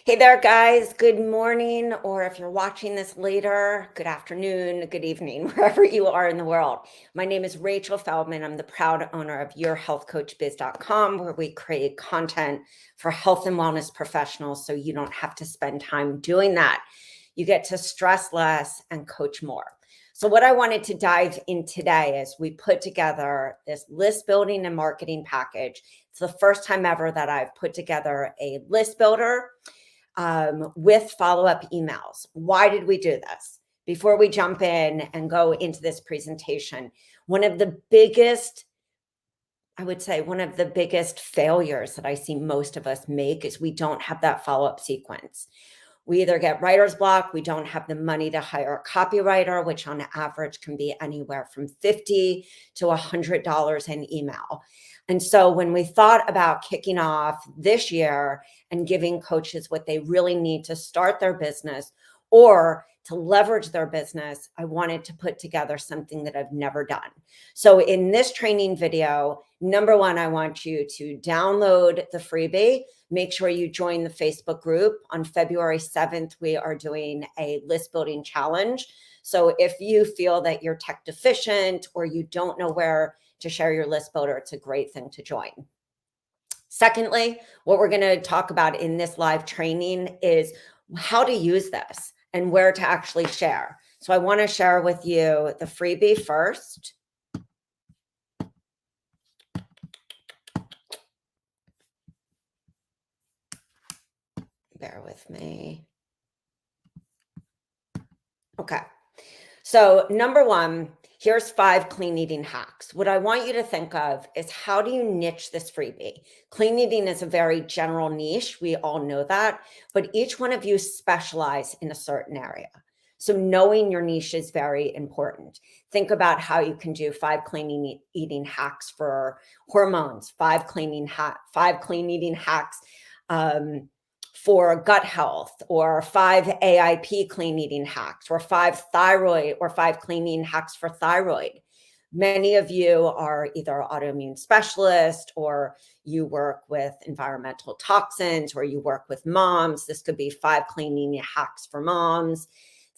Hey there, guys. Good morning, or if you're watching this later, good afternoon, good evening, wherever you are in the world. My name is Rachel Feldman. I'm the proud owner of yourhealthcoachbiz.com, where we create content for health and wellness professionals so you don't have to spend time doing that. You get to stress less and coach more. So what I wanted to dive in today is we put together this list building and marketing package. It's the first time ever that I've put together a list builder with follow-up emails. Why did we do this? Before we jump in and go into this presentation, one of the biggest failures that I see most of us make is we don't have that follow-up sequence. We either get writer's block, we don't have the money to hire a copywriter, which on average can be anywhere from $50 to $100 an email. And so when we thought about kicking off this year and giving coaches what they really need to start their business or to leverage their business, I wanted to put together something that I've never done. So in this training video, number one, I want you to download the freebie. Make sure you join the Facebook group. On February 7th, we are doing a list building challenge. So if you feel that you're tech deficient or you don't know where to share your list builder, it's a great thing to join. Secondly, what we're going to talk about in this live training is how to use this and where to actually share. So I want to share with you the freebie first. Bear with me. Okay. So number one, here's 5 clean eating hacks. What I want you to think of is how do you niche this freebie? Clean eating is a very general niche. We all know that, but each one of you specialize in a certain area. So knowing your niche is very important. Think about how you can do 5 clean eating hacks for hormones, 5 clean eating hacks for gut health, or 5 AIP clean eating hacks, or 5 thyroid, or 5 clean eating hacks for thyroid. Many of you are either autoimmune specialists, or you work with environmental toxins, or you work with moms. This could be 5 clean eating hacks for moms.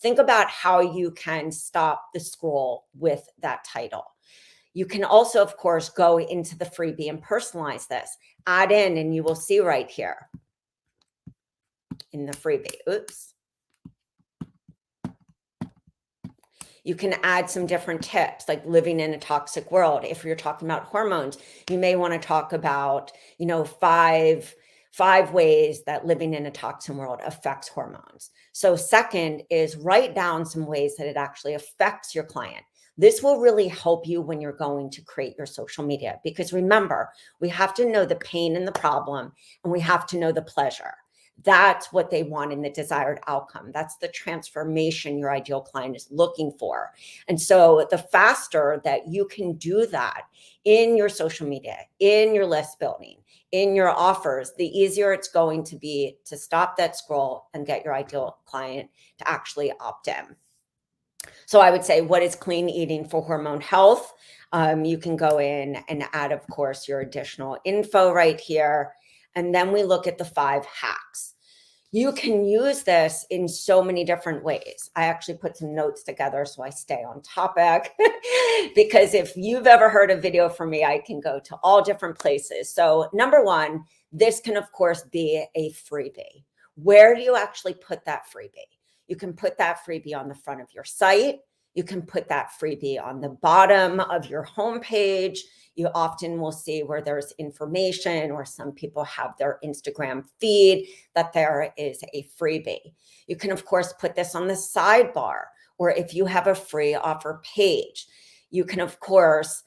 Think about how you can stop the scroll with that title. You can also, of course, go into the freebie and personalize this. Add in, and you will see right here in the freebie. Oops. You can add some different tips, like living in a toxic world. If you're talking about hormones, you may want to talk about, 5 ways that living in a toxin world affects hormones. So second is write down some ways that it actually affects your client. This will really help you when you're going to create your social media, because remember, we have to know the pain and the problem, and we have to know the pleasure. That's what they want in the desired outcome. That's the transformation your ideal client is looking for. And so the faster that you can do that in your social media, in your list building, in your offers, the easier it's going to be to stop that scroll and get your ideal client to actually opt in. So I would say, what is clean eating for hormone health? You can go in and add, of course, your additional info right here. And then we look at the 5 hacks. You can use this in so many different ways. I actually put some notes together so I stay on topic because if you've ever heard a video from me, I can go to all different places. So number one, this can, of course, be a freebie. Where do you actually put that freebie? You can put that freebie on the front of your site. You can put that freebie on the bottom of your homepage. You often will see where there's information, or some people have their Instagram feed that there is a freebie. You can, of course, put this on the sidebar, or if you have a free offer page, you can, of course,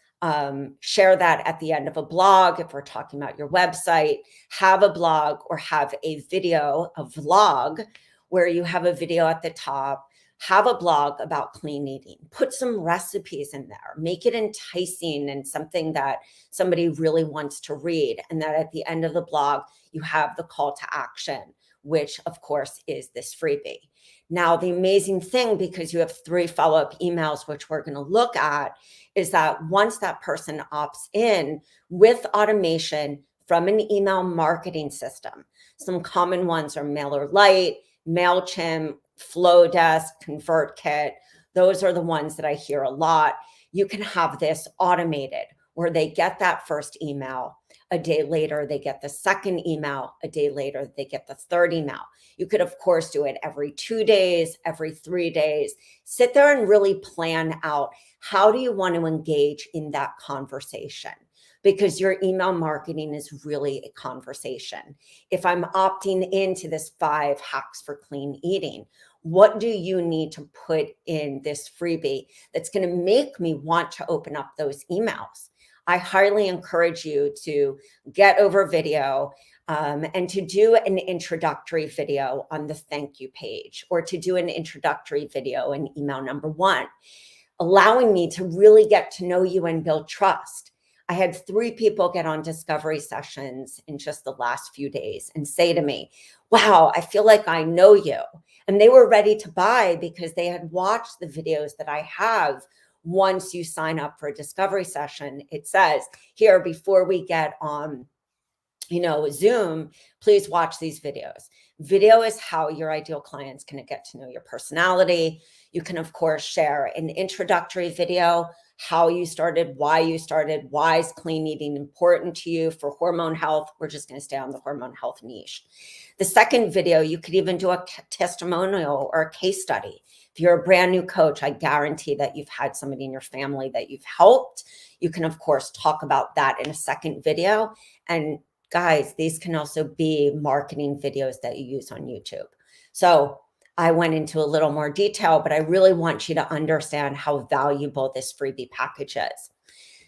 share that at the end of a blog. If we're talking about your website, have a blog or have a video, a vlog, where you have a video at the top. Have a blog about clean eating. Put some recipes in there. Make it enticing and something that somebody really wants to read. And that at the end of the blog, you have the call to action, which of course is this freebie. Now, the amazing thing, because you have 3 follow-up emails, which we're going to look at, is that once that person opts in with automation, from an email marketing system. Some common ones are MailerLite, MailChimp, Flowdesk, ConvertKit. Those are the ones that I hear a lot. You can have this automated where they get that first email. A day later, they get the second email. A day later, they get the third email. You could, of course, do it every 2 days, every 3 days. Sit there and really plan out, how do you want to engage in that conversation? Because your email marketing is really a conversation. If I'm opting into this 5 hacks for clean eating, what do you need to put in this freebie that's going to make me want to open up those emails? I highly encourage you to get over video and to do an introductory video on the thank you page, or to do an introductory video in email number 1, allowing me to really get to know you and build trust. I had 3 people get on discovery sessions in just the last few days and say to me, wow, I feel like I know you. And they were ready to buy because they had watched the videos that I have. Once you sign up for a discovery session, it says here, before we get on, Zoom, please watch these videos. Video is how your ideal clients can get to know your personality. You can, of course, share an introductory video, how you started, why is clean eating important to you for hormone health. We're just going to stay on the hormone health niche. The second video, you could even do a testimonial or a case study. If you're a brand new coach, I guarantee that you've had somebody in your family that you've helped. You can, of course, talk about that in a second video. And guys, these can also be marketing videos that you use on YouTube. So I went into a little more detail, but I really want you to understand how valuable this freebie package is.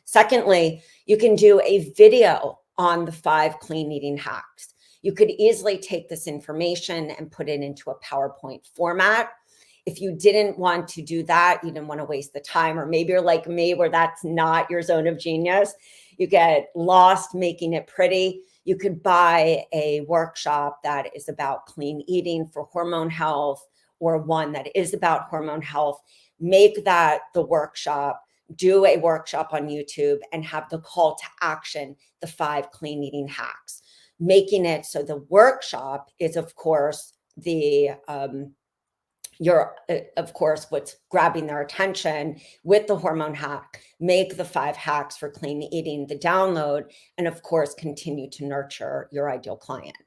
Secondly, you can do a video on the 5 clean eating hacks. You could easily take this information and put it into a PowerPoint format. If you didn't want to do that, you didn't want to waste the time, or maybe you're like me where that's not your zone of genius, you get lost making it pretty, you could buy a workshop that is about clean eating for hormone health, or one that is about hormone health. Make that the workshop, do a workshop on YouTube, and have the call to action, the 5 clean eating hacks. Making it so the workshop is, of course, what's grabbing their attention with the hormone hack. Make the 5 hacks for clean eating the download, and of course, continue to nurture your ideal client.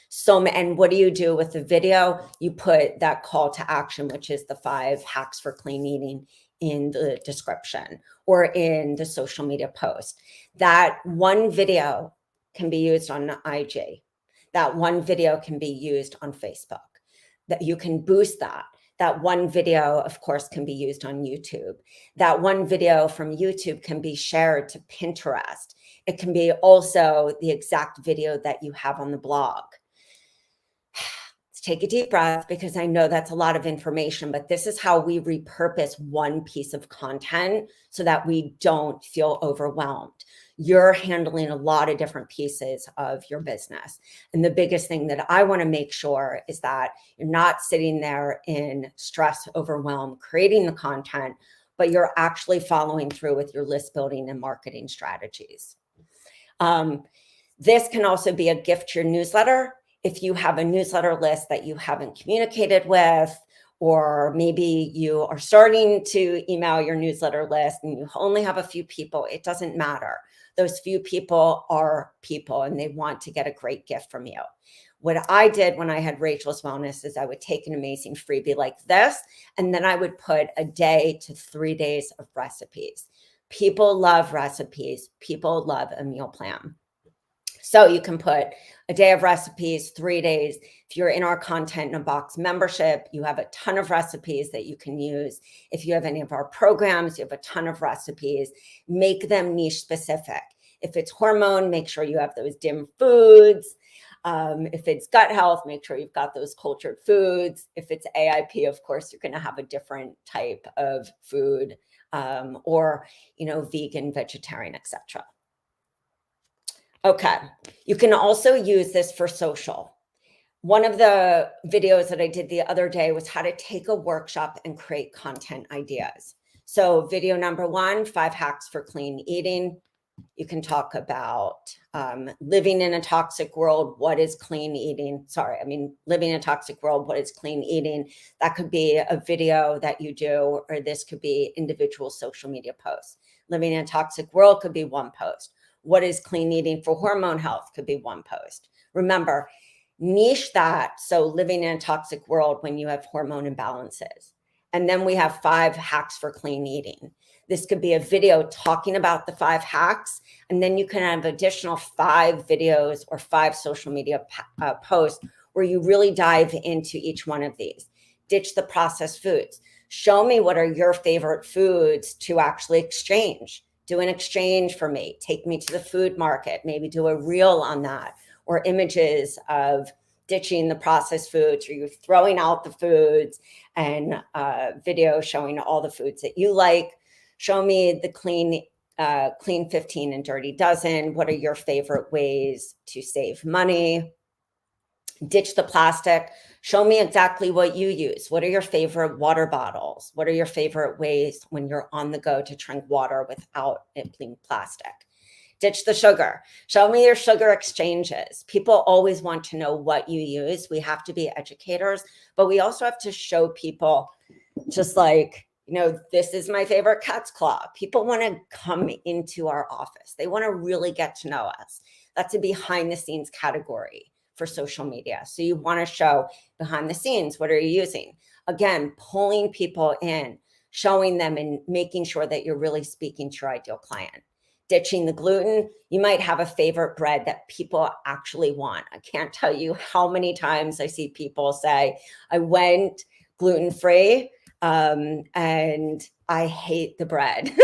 So, and what do you do with the video? You put that call to action, which is the 5 hacks for clean eating, in the description or in the social media post. That one video can be used on IG. That one video can be used on Facebook. That you can boost that. That one video, of course, can be used on YouTube. That one video from YouTube can be shared to Pinterest. It can be also the exact video that you have on the blog. Let's take a deep breath, because I know that's a lot of information, but this is how we repurpose one piece of content so that we don't feel overwhelmed. You're handling a lot of different pieces of your business. And the biggest thing that I want to make sure is that you're not sitting there in stress, overwhelm, creating the content, but you're actually following through with your list building and marketing strategies. This can also be a gift to your newsletter. If you have a newsletter list that you haven't communicated with, or maybe you are starting to email your newsletter list and you only have a few people, it doesn't matter. Those few people are people and they want to get a great gift from you. What I did when I had Rachel's Wellness is I would take an amazing freebie like this, and then I would put a day to 3 days of recipes. People love recipes. People love a meal plan. So you can put a day of recipes, 3 days. If you're in our Content in a Box membership, you have a ton of recipes that you can use. If you have any of our programs, you have a ton of recipes. Make them niche specific. If it's hormone, make sure you have those dim foods. If it's gut health, make sure you've got those cultured foods. If it's AIP, of course, you're going to have a different type of food, or, vegan, vegetarian, etc. Okay, you can also use this for social. One of the videos that I did the other day was how to take a workshop and create content ideas. So video number 1, 5 hacks for clean eating. You can talk about living in a toxic world. What is clean eating? Living in a toxic world. What is clean eating? That could be a video that you do, or this could be individual social media posts. Living in a toxic world could be one post. What is clean eating for hormone health could be one post. Remember, niche that. So living in a toxic world when you have hormone imbalances. And then we have 5 hacks for clean eating. This could be a video talking about the 5 hacks, and then you can have additional 5 videos or 5 social media posts where you really dive into each one of these. Ditch the processed foods. Show me what are your favorite foods to actually exchange. Do an exchange for me. Take me to the food market. Maybe do a reel on that, or images of ditching the processed foods, or you throwing out the foods, and video showing all the foods that you like. Show me the clean 15 and dirty dozen. What are your favorite ways to save money? Ditch the plastic. Show me exactly what you use. What are your favorite water bottles? What are your favorite ways when you're on the go to drink water without it being plastic? Ditch the sugar. Show me your sugar exchanges. People always want to know what you use. We have to be educators, but we also have to show people, just like, this is my favorite cat's claw. People want to come into our office. They want to really get to know us. That's a behind the scenes category for social media. So you want to show behind the scenes. What are you using? Again, pulling people in, showing them, and making sure that you're really speaking to your ideal client. Ditching the gluten. You might have a favorite bread that people actually want. I can't tell you how many times I see people say, I went gluten-free, and I hate the bread.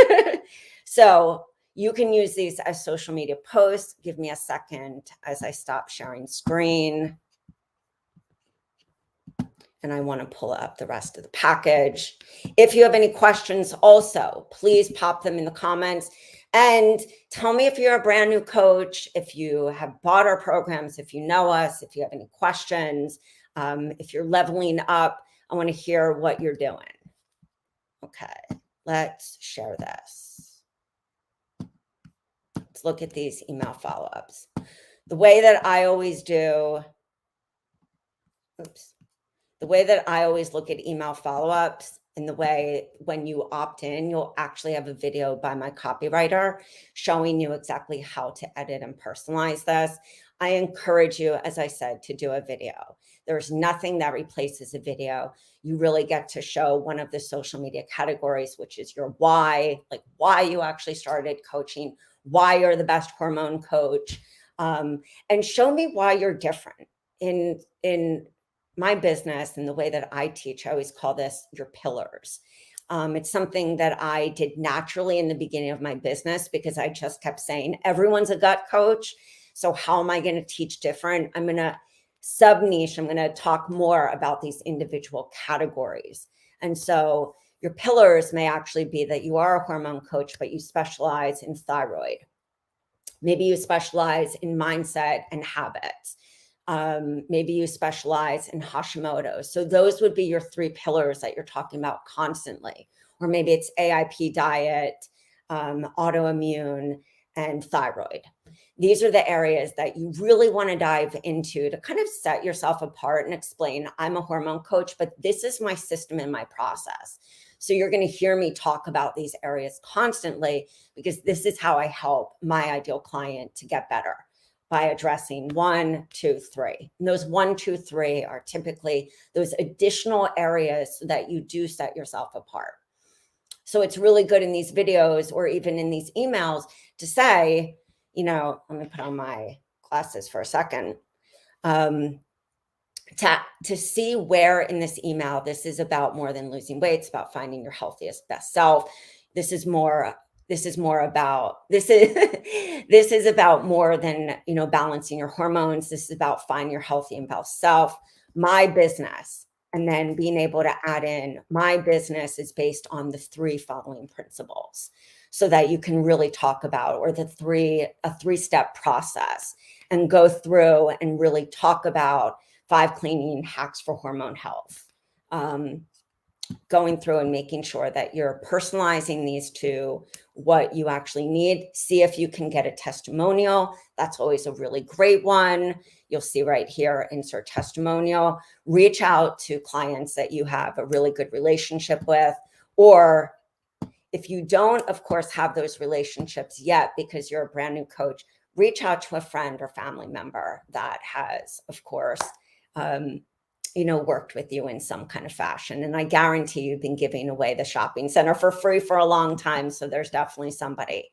So you can use these as social media posts. Give me a second as I stop sharing screen. And I want to pull up the rest of the package. If you have any questions also, please pop them in the comments. And tell me if you're a brand new coach, if you have bought our programs, if you know us, if you have any questions, if you're leveling up. I want to hear what you're doing. Okay, let's share this. Let's look at these email follow-ups. The way that I always do, the way that I always look at email follow-ups, and the way when you opt in, you'll actually have a video by my copywriter showing you exactly how to edit and personalize this. I encourage you, as I said, to do a video. There's nothing that replaces a video. You really get to show one of the social media categories, which is your why, like why you actually started coaching, why you're the best hormone coach, and show me why you're different. In my business and the way that I teach, I always call this your pillars. It's something that I did naturally in the beginning of my business because I just kept saying, everyone's a gut coach. So how am I going to teach different? I'm going to sub-niche. I'm going to talk more about these individual categories. And so your pillars may actually be that you are a hormone coach, but you specialize in thyroid. Maybe you specialize in mindset and habits. Maybe you specialize in Hashimoto's. So those would be your 3 pillars that you're talking about constantly. Or maybe it's AIP diet, autoimmune, and thyroid. These are the areas that you really want to dive into to kind of set yourself apart and explain, I'm a hormone coach, but this is my system and my process. So you're going to hear me talk about these areas constantly because this is how I help my ideal client to get better, by addressing 1, 2, 3. And those 1, 2, 3 are typically those additional areas so that you do set yourself apart. So it's really good in these videos or even in these emails to say, let me put on my glasses for a second, to see where in this email, this is about more than losing weight. It's about finding your healthiest, best self. This is about more than, balancing your hormones. This is about finding your healthy and best self, my business. And then being able to add in, my business is based on the 3 following principles so that you can really talk about, or a 3-step process, and go through and really talk about 5 cleaning hacks for hormone health. going through and making sure that you're personalizing these to what you actually need. See if you can get a testimonial. That's always a really great one. You'll see right here, insert testimonial. Reach out to clients that you have a really good relationship with, or if you don't, of course, have those relationships yet because you're a brand new coach, reach out to a friend or family member that has, of course, worked with you in some kind of fashion. And I guarantee you've been giving away the shopping center for free for a long time. So there's definitely somebody.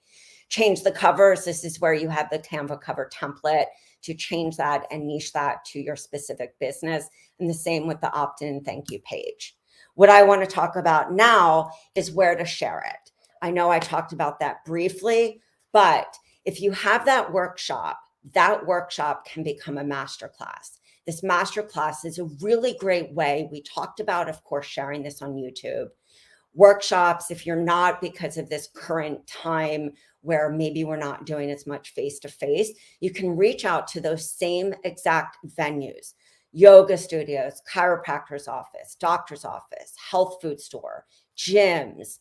Change the covers. This is where you have the Canva cover template to change that and niche that to your specific business. And the same with the opt-in thank you page. What I want to talk about now is where to share it. I know I talked about that briefly, but if you have that workshop can become a masterclass. This masterclass is a really great way. We talked about, of course, sharing this on YouTube. Workshops, if you're not, because of this current time where maybe we're not doing as much face-to-face, you can reach out to those same exact venues. Yoga studios, chiropractor's office, doctor's office, health food store, gyms,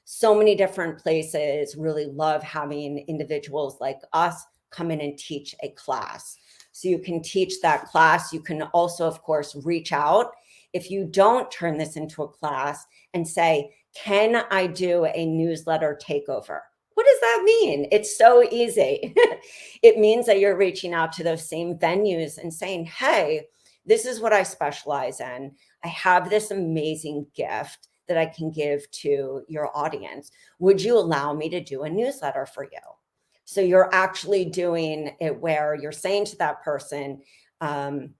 so many different places really love having individuals like us come in and teach a class. So you can teach that class. You can also, of course, reach out if you don't turn this into a class and say, can I do a newsletter takeover? What does that mean? It's so easy. It means that you're reaching out to those same venues and saying, hey, this is what I specialize in. I have this amazing gift that I can give to your audience. Would you allow me to do a newsletter for you? So you're actually doing it where you're saying to that person, I'm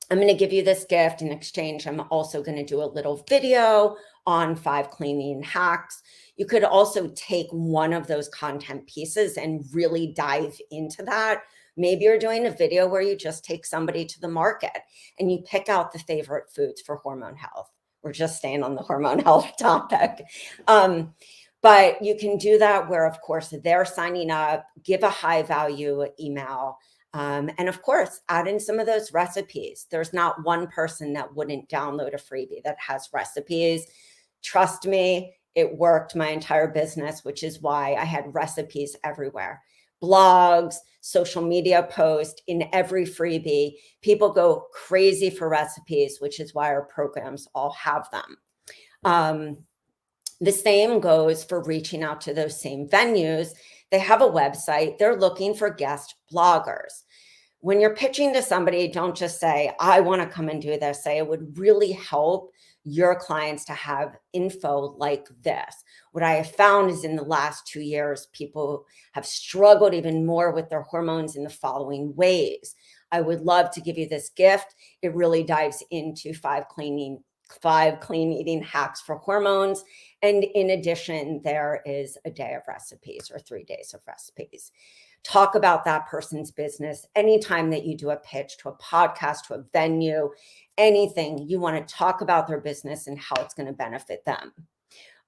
going to give you this gift. In exchange, I'm also going to do a little video on 5 cleaning hacks. You could also take one of those content pieces and really dive into that. Maybe you're doing a video where you just take somebody to the market and you pick out the favorite foods for hormone health. We're just staying on the hormone health topic. But you can do that where, of course, they're signing up, give a high value email. And of course, add in some of those recipes. There's not one person that wouldn't download a freebie that has recipes. Trust me, it worked my entire business, which is why I had recipes everywhere. Blogs, social media posts, in every freebie. People go crazy for recipes, which is why our programs all have them. The same goes for reaching out to those same venues. They have a website. They're looking for guest bloggers. When you're pitching to somebody, don't just say, I want to come and do this. Say, it would really help your clients to have info like this. What I have found is in the last 2 years, people have struggled even more with their hormones in the following ways. I would love to give you this gift. It really dives into 5 clean eating hacks for hormones. And in addition, there is a day of recipes or 3 days of recipes. Talk about that person's business. Anytime that you do a pitch to a podcast, to a venue, anything, you want to talk about their business and how it's going to benefit them.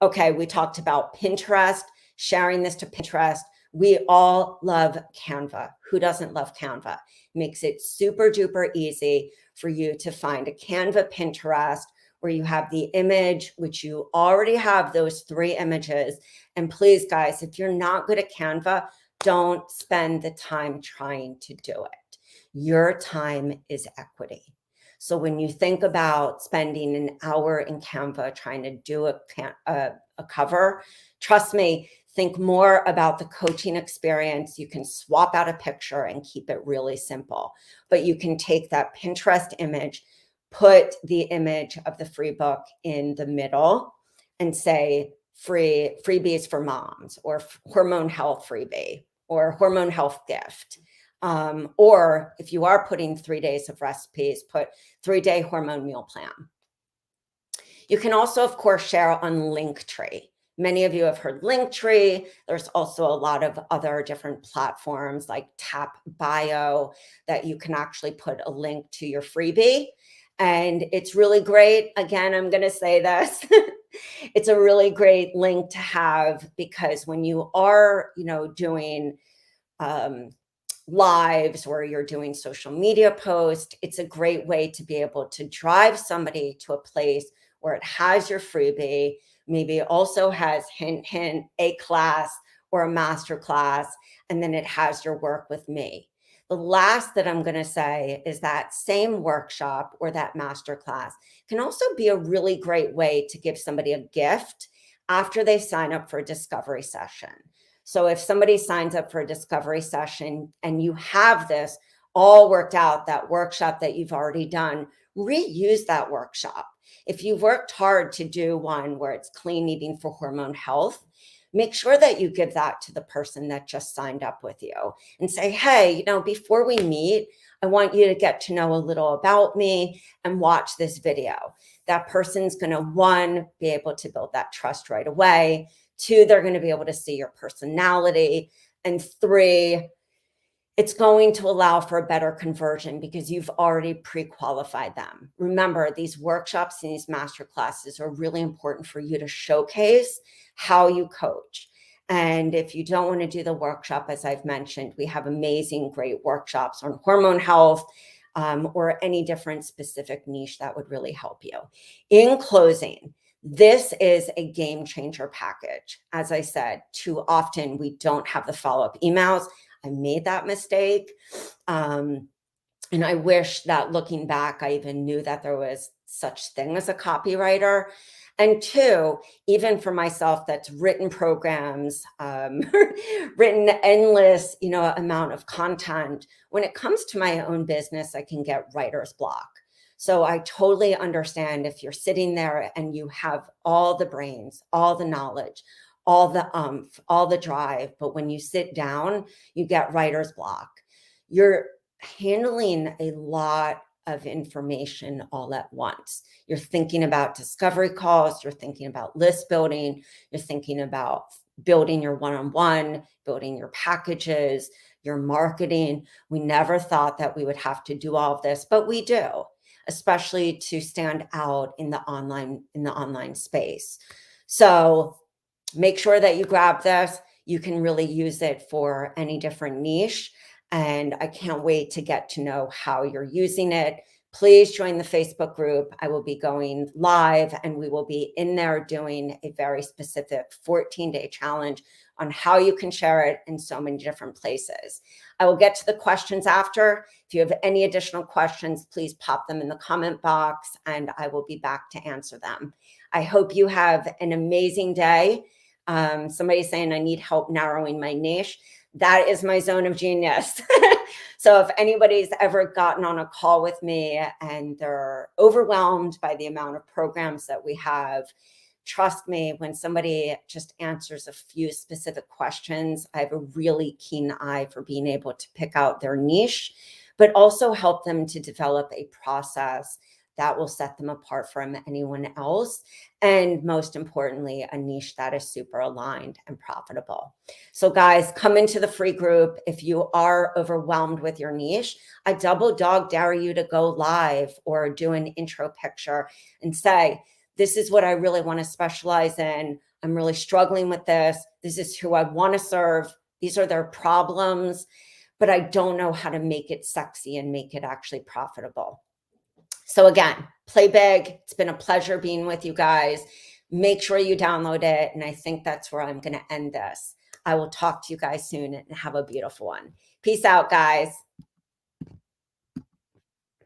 Okay, we talked about Pinterest, sharing this to Pinterest. We all love Canva. Who doesn't love Canva? Makes it super duper easy for you to find a Canva Pinterest where you have the image, which you already have those 3 images. And please, guys, if you're not good at Canva, don't spend the time trying to do it. Your time is equity. So when you think about spending an hour in Canva trying to do a cover, trust me, think more about the coaching experience. You can swap out a picture and keep it really simple, but you can take that Pinterest image, put the image of the free book in the middle and say freebies for moms, or hormone health freebie, or hormone health gift. Or if you are putting 3 days of recipes, put 3-day hormone meal plan. You can also, of course, share on Linktree. Many of you have heard Linktree. There's also a lot of other different platforms like Tap Bio that you can actually put a link to your freebie. And it's really great. Again, I'm going to say this. It's a really great link to have, because when you are, doing lives or you're doing social media posts, it's a great way to be able to drive somebody to a place where it has your freebie, maybe it also has hint, hint, a class or a master class, and then it has your work with me. The last that I'm going to say is that same workshop or that master class can also be a really great way to give somebody a gift after they sign up for a discovery session. So if somebody signs up for a discovery session and you have this all worked out, that workshop that you've already done, reuse that workshop. If you've worked hard to do one where it's clean eating for hormone health, make sure that you give that to the person that just signed up with you and say, hey, before we meet, I want you to get to know a little about me and watch this video. That person's going to, one, be able to build that trust right away. Two, they're going to be able to see your personality. And three, it's going to allow for a better conversion because you've already pre-qualified them. Remember, these workshops and these master classes are really important for you to showcase how you coach. And if you don't want to do the workshop, as I've mentioned, we have amazing, great workshops on hormone health, or any different specific niche that would really help you. In closing, this is a game changer package. As I said, too often we don't have the follow-up emails. I made that mistake. And I wish that looking back, I even knew that there was such thing as a copywriter. And two, even for myself that's written programs, written endless, amount of content, when it comes to my own business, I can get writer's block. So I totally understand if you're sitting there and you have all the brains, all the knowledge, all the all the drive, but when you sit down, you get writer's block. You're handling a lot of information all at once. You're thinking about discovery calls, you're thinking about list building, you're thinking about building your one-on-one, building your packages, your marketing. We never thought that we would have to do all of this, but we do, especially to stand out in the online space. So make sure that you grab this. You can really use it for any different niche. And I can't wait to get to know how you're using it. Please join the Facebook group. I will be going live and we will be in there doing a very specific 14-day challenge on how you can share it in so many different places. I will get to the questions after. If you have any additional questions, please pop them in the comment box and I will be back to answer them. I hope you have an amazing day. Somebody's saying I need help narrowing my niche. That is my zone of genius. So if anybody's ever gotten on a call with me and they're overwhelmed by the amount of programs that we have, trust me, when somebody just answers a few specific questions, I have a really keen eye for being able to pick out their niche, but also help them to develop a process that will set them apart from anyone else. And most importantly, a niche that is super aligned and profitable. So guys, come into the free group. If you are overwhelmed with your niche, I double dog dare you to go live or do an intro picture and say, this is what I really want to specialize in. I'm really struggling with this. This is who I want to serve. These are their problems, but I don't know how to make it sexy and make it actually profitable. So again, play big. It's been a pleasure being with you guys. Make sure you download it. And I think that's where I'm going to end this. I will talk to you guys soon and have a beautiful one. Peace out, guys.